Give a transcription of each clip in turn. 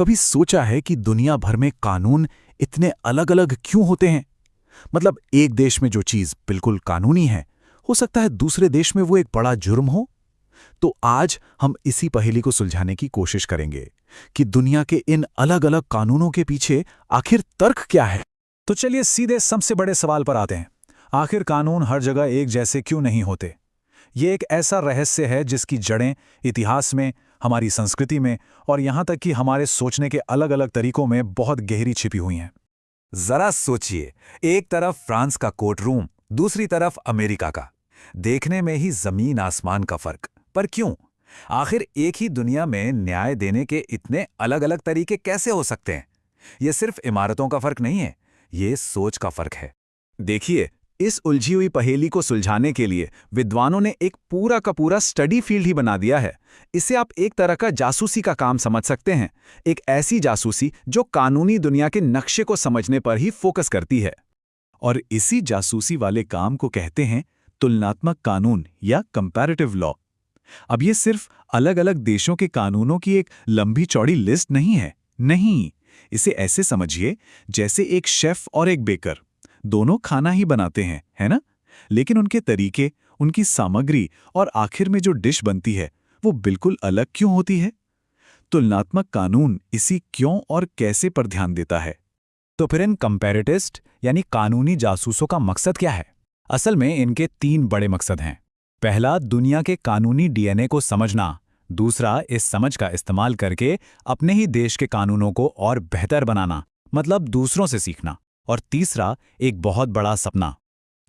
कभी सोचा है कि दुनिया भर में कानून इतने अलग अलग क्यों होते हैं? मतलब एक देश में जो चीज बिल्कुल कानूनी है, हो सकता है दूसरे देश में वो एक बड़ा जुर्म हो। तो आज हम इसी पहेली को सुलझाने की कोशिश करेंगे कि दुनिया के इन अलग अलग कानूनों के पीछे आखिर तर्क क्या है। तो चलिए सीधे सबसे बड़े सवाल पर आते हैं। आखिर कानून हर जगह एक जैसे क्यों नहीं होते? ये एक ऐसा रहस्य है जिसकी जड़ें इतिहास में, हमारी संस्कृति में और यहाँ तक कि हमारे सोचने के अलग अलग तरीकों में बहुत गहरी छिपी हुई हैं। जरा सोचिए, एक तरफ फ्रांस का कोर्ट रूम, दूसरी तरफ अमेरिका का। देखने में ही जमीन आसमान का फर्क। पर क्यों? आखिर एक ही दुनिया में न्याय देने के इतने अलग अलग तरीके कैसे हो सकते हैं? ये सिर्फ इमारतों का फर्क नहीं है, ये सोच का फर्क है। देखिए, इस उलझी हुई पहेली को सुलझाने के लिए विद्वानों ने एक पूरा का पूरा स्टडी फील्ड ही बना दिया है। इसे आप एक तरह का जासूसी का काम समझ सकते हैं। एक ऐसी जासूसी जो कानूनी दुनिया के नक्शे को समझने पर ही फोकस करती है। और इसी जासूसी वाले काम को कहते हैं तुलनात्मक कानून या कंपैरेटिव लॉ। अब ये सिर्फ अलग अलग देशों के कानूनों की एक लंबी चौड़ी लिस्ट नहीं है। नहीं, इसे ऐसे समझिए जैसे एक शेफ और एक बेकर दोनों खाना ही बनाते हैं, है ना? लेकिन उनके तरीके, उनकी सामग्री और आखिर में जो डिश बनती है वो बिल्कुल अलग क्यों होती है? तुलनात्मक कानून इसी क्यों और कैसे पर ध्यान देता है। तो फिर इन कंपैरेटिस्ट यानी कानूनी जासूसों का मकसद क्या है? असल में इनके 3 बड़े मकसद हैं। पहला, दुनिया के कानूनी डीएनए को समझना। दूसरा, इस समझ का इस्तेमाल करके अपने ही देश के कानूनों को और बेहतर बनाना, मतलब दूसरों से सीखना। और तीसरा, एक बहुत बड़ा सपना।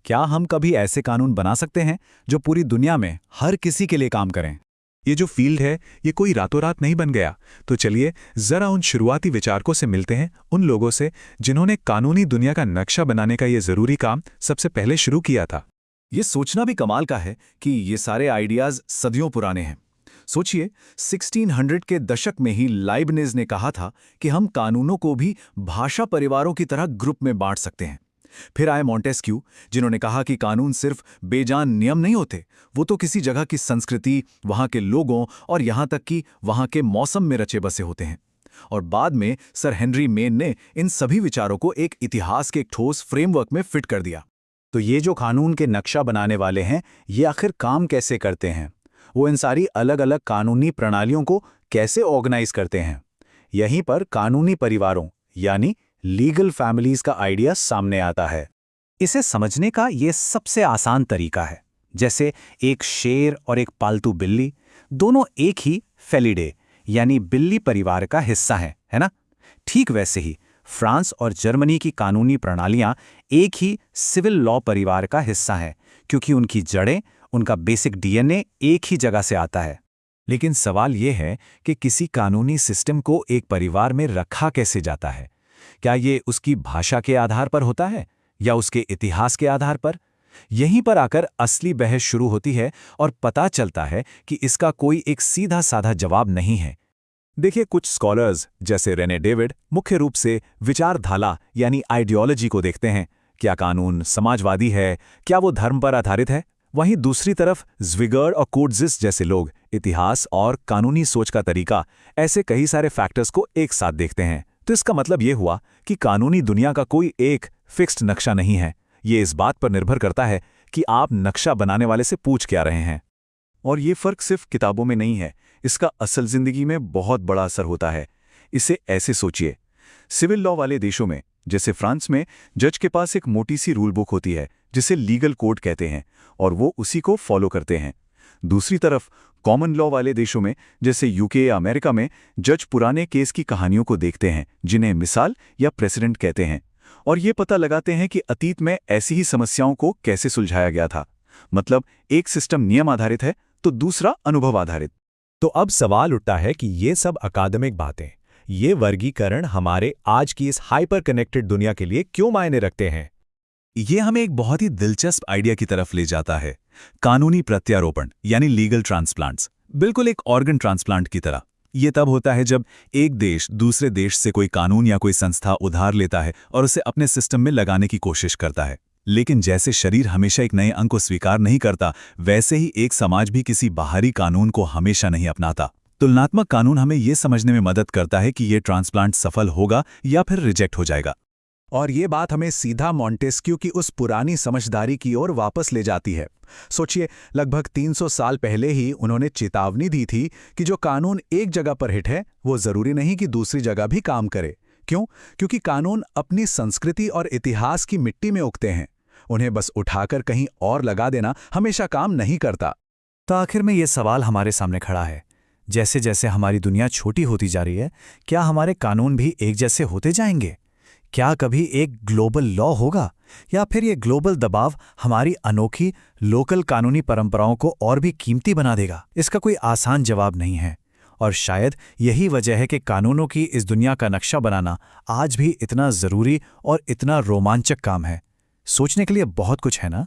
क्या हम कभी ऐसे कानून बना सकते हैं जो पूरी दुनिया में हर किसी के लिए काम करें? ये जो फील्ड है, ये कोई रातों रात नहीं बन गया। तो चलिए जरा उन शुरुआती विचारकों से मिलते हैं, उन लोगों से जिन्होंने कानूनी दुनिया का नक्शा बनाने का ये जरूरी काम सबसे पहले शुरू किया था। ये सोचना भी कमाल का है कि ये सारे आइडियाज सदियों पुराने हैं। सोचिए, 1600 के दशक में ही लाइबनिज ने कहा था कि हम कानूनों को भी भाषा परिवारों की तरह ग्रुप में बांट सकते हैं। फिर आए मॉन्टेस्क्यू, जिन्होंने कहा कि कानून सिर्फ बेजान नियम नहीं होते, वो तो किसी जगह की संस्कृति, वहां के लोगों और यहां तक कि वहां के मौसम में रचे बसे होते हैं। और बाद में सर हेनरी मेन ने इन सभी विचारों को एक इतिहास के एक ठोस फ्रेमवर्क में फिट कर दिया। तो ये जो कानून के नक्शा बनाने वाले हैं, ये आखिर काम कैसे करते हैं? वो इन सारी अलग अलग कानूनी प्रणालियों को कैसे ऑर्गेनाइज करते हैं? यहीं पर कानूनी परिवारों यानी लीगल फैमिलीज का आइडिया सामने आता है। इसे समझने का ये सबसे आसान तरीका है। जैसे एक शेर और एक पालतू बिल्ली, दोनों एक ही फेलिडे यानी बिल्ली परिवार का हिस्सा हैं, है ना? ठीक वैसे ही फ्रांस और जर्मनी की कानूनी प्रणालियां एक ही सिविल लॉ परिवार का हिस्सा हैं, क्योंकि उनकी जड़ें, उनका बेसिक डीएनए एक ही जगह से आता है। लेकिन सवाल यह है कि किसी कानूनी सिस्टम को एक परिवार में रखा कैसे जाता है? क्या ये उसकी भाषा के आधार पर होता है या उसके इतिहास के आधार पर? यहीं पर आकर असली बहस शुरू होती है और पता चलता है कि इसका कोई एक सीधा साधा जवाब नहीं है। देखिए, कुछ स्कॉलर्स जैसे रेने डेविड मुख्य रूप से विचारधारा यानी आइडियोलॉजी को देखते हैं। क्या कानून समाजवादी है? क्या वो धर्म पर आधारित है? वहीं दूसरी तरफ ज़्विगर और कोटजिस जैसे लोग इतिहास और कानूनी सोच का तरीका, ऐसे कई सारे फैक्टर्स को एक साथ देखते हैं। तो इसका मतलब ये हुआ कि कानूनी दुनिया का कोई एक फिक्स्ड नक्शा नहीं है। ये इस बात पर निर्भर करता है कि आप नक्शा बनाने वाले से पूछ क्या रहे हैं। और ये फर्क सिर्फ किताबों में नहीं है, इसका असल जिंदगी में बहुत बड़ा असर होता है। इसे ऐसे सोचिए, सिविल लॉ वाले देशों में जैसे फ्रांस में जज के पास एक मोटी सी रूल बुक होती है जिसे लीगल कोड कहते हैं और वो उसी को फॉलो करते हैं। दूसरी तरफ कॉमन लॉ वाले देशों में जैसे यूके या अमेरिका में जज पुराने केस की कहानियों को देखते हैं जिन्हें मिसाल या प्रेसिडेंट कहते हैं और ये पता लगाते हैं कि अतीत में ऐसी ही समस्याओं को कैसे सुलझाया गया था। मतलब एक सिस्टम नियम आधारित है तो दूसरा अनुभव आधारित। तो अब सवाल उठता है कि ये सब अकादमिक बातें, ये वर्गीकरण हमारे आज की इस हाइपर कनेक्टेड दुनिया के लिए क्यों मायने रखते हैं? ये हमें एक बहुत ही दिलचस्प आइडिया की तरफ ले जाता है, कानूनी प्रत्यारोपण यानी लीगल ट्रांसप्लांट्स। बिल्कुल एक ऑर्गन ट्रांसप्लांट की तरह। ये तब होता है जब एक देश दूसरे देश से कोई कानून या कोई संस्था उधार लेता है और उसे अपने सिस्टम में लगाने की कोशिश करता है। लेकिन जैसे शरीर हमेशा एक नए अंग को स्वीकार नहीं करता, वैसे ही एक समाज भी किसी बाहरी कानून को हमेशा नहीं अपनाता। तुलनात्मक कानून हमें ये समझने में मदद करता है कि ये ट्रांसप्लांट सफल होगा या फिर रिजेक्ट हो जाएगा। और ये बात हमें सीधा मॉन्टेस्क्यू की उस पुरानी समझदारी की ओर वापस ले जाती है। सोचिए, लगभग 300 साल पहले ही उन्होंने चेतावनी दी थी कि जो कानून एक जगह पर हिट है वो जरूरी नहीं कि दूसरी जगह भी काम करे। क्यों? क्योंकि कानून अपनी संस्कृति और इतिहास की मिट्टी में उगते हैं। उन्हें बस उठाकर कहीं और लगा देना हमेशा काम नहीं करता। तो आखिर में ये सवाल हमारे सामने खड़ा है, जैसे जैसे हमारी दुनिया छोटी होती जा रही है, क्या हमारे कानून भी एक जैसे होते जाएंगे? क्या कभी एक ग्लोबल लॉ होगा, या फिर ये ग्लोबल दबाव हमारी अनोखी लोकल कानूनी परंपराओं को और भी कीमती बना देगा? इसका कोई आसान जवाब नहीं है, और शायद यही वजह है कि कानूनों की इस दुनिया का नक्शा बनाना आज भी इतना ज़रूरी और इतना रोमांचक काम है। सोचने के लिए बहुत कुछ है ना?